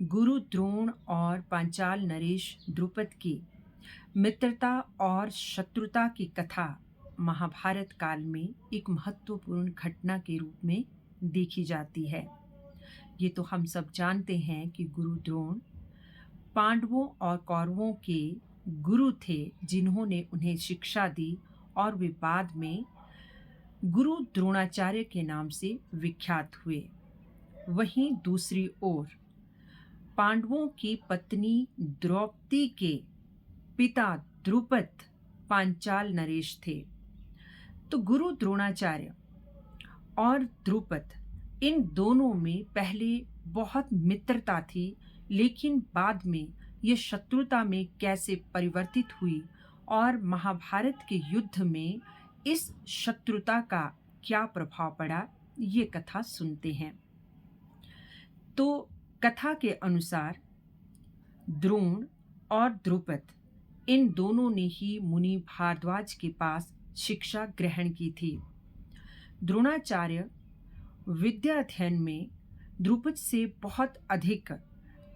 गुरु द्रोण और पांचाल नरेश द्रुपद की मित्रता और शत्रुता की कथा महाभारत काल में एक महत्वपूर्ण घटना के रूप में देखी जाती है। ये तो हम सब जानते हैं कि गुरु द्रोण पांडवों और कौरवों के गुरु थे, जिन्होंने उन्हें शिक्षा दी और वे बाद में गुरु द्रोणाचार्य के नाम से विख्यात हुए। वहीं दूसरी ओर पांडवों की पत्नी द्रौपदी के पिता द्रुपद पांचाल नरेश थे। तो गुरु द्रोणाचार्य और द्रुपद, इन दोनों में पहले बहुत मित्रता थी, लेकिन बाद में ये शत्रुता में कैसे परिवर्तित हुई और महाभारत के युद्ध में इस शत्रुता का क्या प्रभाव पड़ा, ये कथा सुनते हैं। तो कथा के अनुसार द्रोण और द्रुपद, इन दोनों ने ही मुनि भारद्वाज के पास शिक्षा ग्रहण की थी। द्रोणाचार्य विद्या अध्ययन में द्रुपद से बहुत अधिक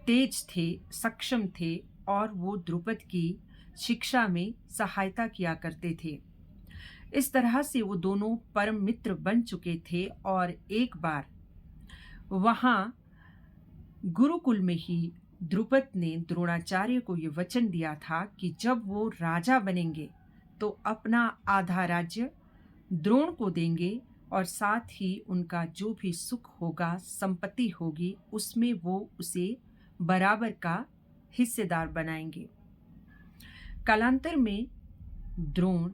तेज थे, सक्षम थे और वो द्रुपद की शिक्षा में सहायता किया करते थे। इस तरह से वो दोनों परम मित्र बन चुके थे और एक बार वहाँ गुरुकुल में ही द्रुपद ने द्रोणाचार्य को ये वचन दिया था कि जब वो राजा बनेंगे तो अपना आधा राज्य द्रोण को देंगे और साथ ही उनका जो भी सुख होगा, संपत्ति होगी, उसमें वो उसे बराबर का हिस्सेदार बनाएंगे। कालांतर में द्रोण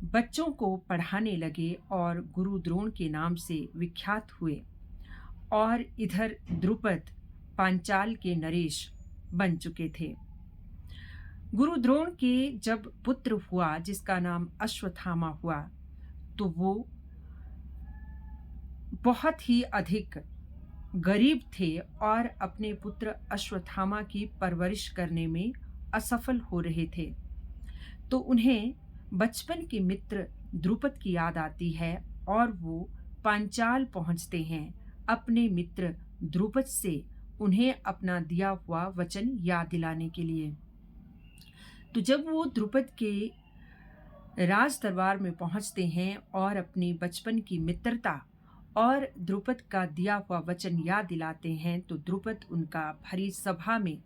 बच्चों को पढ़ाने लगे और गुरु द्रोण के नाम से विख्यात हुए और इधर द्रुपद पांचाल के नरेश बन चुके थे। गुरु द्रोण के जब पुत्र हुआ जिसका नाम अश्वत्थामा हुआ, तो वो बहुत ही अधिक गरीब थे और अपने पुत्र अश्वत्थामा की परवरिश करने में असफल हो रहे थे। तो उन्हें बचपन के मित्र द्रुपद की याद आती है और वो पांचाल पहुंचते हैं अपने मित्र द्रुपद से उन्हें अपना दिया हुआ वचन याद दिलाने के लिए। तो जब वो द्रुपद के राज दरबार में पहुंचते हैं और अपनी बचपन की मित्रता और द्रुपद का दिया हुआ वचन याद दिलाते हैं, तो द्रुपद उनका भरी सभा में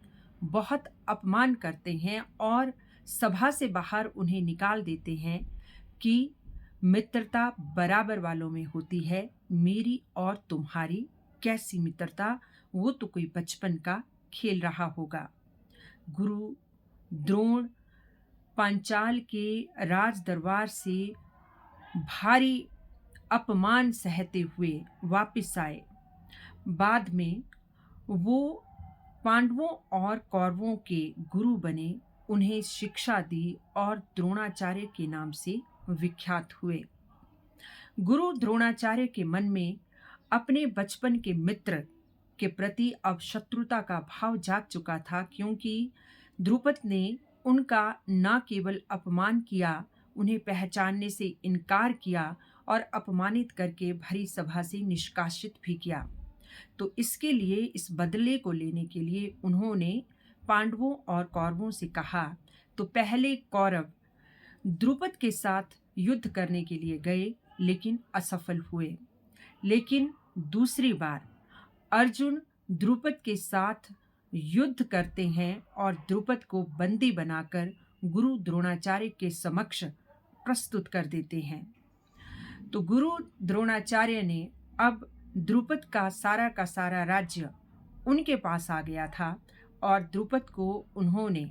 बहुत अपमान करते हैं और सभा से बाहर उन्हें निकाल देते हैं कि मित्रता बराबर वालों में होती है, मेरी और तुम्हारी कैसी मित्रता, वो तो कोई बचपन का खेल रहा होगा। गुरु द्रोण पांचाल के राज दरबार से भारी अपमान सहते हुए वापस आए। बाद में वो पांडवों और कौरवों के गुरु बने, उन्हें शिक्षा दी और द्रोणाचार्य के नाम से विख्यात हुए। गुरु द्रोणाचार्य के मन में अपने बचपन के मित्र के प्रति अब शत्रुता का भाव जाग चुका था, क्योंकि द्रुपद ने उनका न केवल अपमान किया, उन्हें पहचानने से इनकार किया और अपमानित करके भरी सभा से निष्कासित भी किया। तो इसके लिए, इस बदले को लेने के लिए उन्होंने पांडवों और कौरवों से कहा। तो पहले कौरव द्रुपद के साथ युद्ध करने के लिए गए लेकिन असफल हुए, लेकिन दूसरी बार अर्जुन द्रुपद के साथ युद्ध करते हैं और द्रुपद को बंदी बनाकर गुरु द्रोणाचार्य के समक्ष प्रस्तुत कर देते हैं। तो गुरु द्रोणाचार्य ने अब द्रुपद का सारा राज्य उनके पास आ गया था और द्रुपद को उन्होंने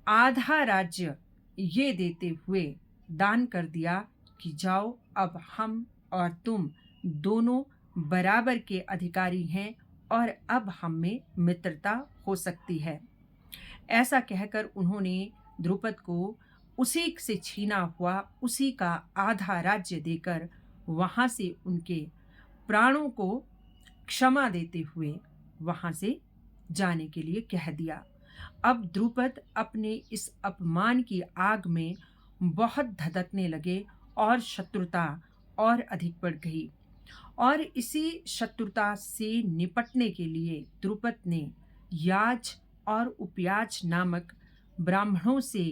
आधा राज्य ये देते हुए दान कर दिया कि जाओ, अब हम और तुम दोनों बराबर के अधिकारी हैं और अब हम में मित्रता हो सकती है। ऐसा कहकर उन्होंने द्रुपद को उसी से छीना हुआ उसी का आधा राज्य देकर वहाँ से उनके प्राणों को क्षमा देते हुए वहाँ से जाने के लिए कह दिया। अब द्रुपद अपने इस अपमान की आग में बहुत धधकने लगे और शत्रुता और अधिक बढ़ गई और इसी शत्रुता से निपटने के लिए द्रुपद ने याज और उपयाज नामक ब्राह्मणों से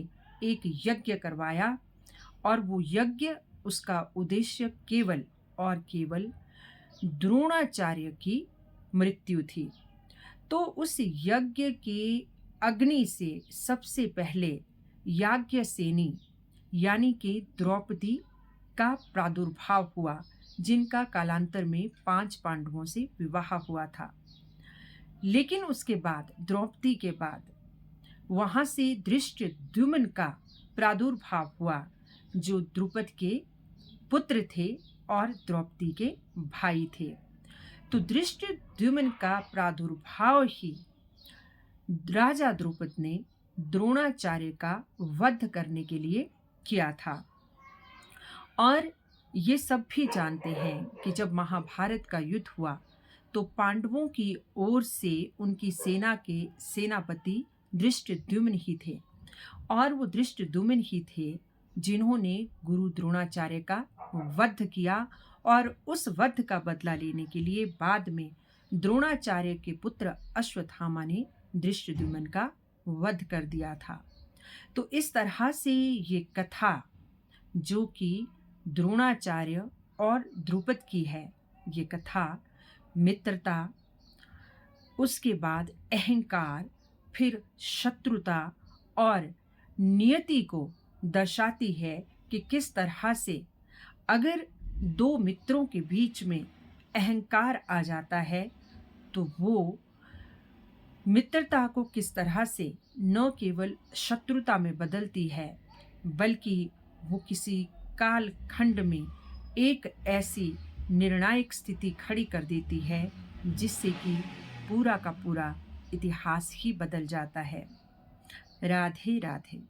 एक यज्ञ करवाया, और वो यज्ञ, उसका उद्देश्य केवल और केवल द्रोणाचार्य की मृत्यु थी। तो उस यज्ञ के अग्नि से सबसे पहले याज्ञसेनी यानी कि द्रौपदी का प्रादुर्भाव हुआ, जिनका कालांतर में 5 पांडवों से विवाह हुआ था। लेकिन उसके बाद, द्रौपदी के बाद, वहां से धृष्टद्युम्न का प्रादुर्भाव हुआ, जो द्रुपद के पुत्र थे और द्रौपदी के भाई थे। तो धृष्टद्युम्न का प्रादुर्भाव ही राजा द्रुपद ने द्रोणाचार्य का वध करने के लिए किया था। और ये सब भी जानते हैं कि जब महाभारत का युद्ध हुआ तो पांडवों की ओर से उनकी सेना के सेनापति धृष्टद्युम्न ही थे, और वो धृष्टद्युम्न ही थे जिन्होंने गुरु द्रोणाचार्य का वध किया, और उस वध का बदला लेने के लिए बाद में द्रोणाचार्य के पुत्र अश्वत्थामा ने धृष्टद्युम्न का वध कर दिया था। तो इस तरह से ये कथा, जो कि द्रोणाचार्य और द्रुपद की है, ये कथा मित्रता, उसके बाद अहंकार, फिर शत्रुता और नियति को दर्शाती है कि किस तरह से अगर दो मित्रों के बीच में अहंकार आ जाता है तो वो मित्रता को किस तरह से न केवल शत्रुता में बदलती है, बल्कि वो किसी काल खंड में एक ऐसी निर्णायक स्थिति खड़ी कर देती है जिससे कि पूरा का पूरा इतिहास ही बदल जाता है। राधे राधे।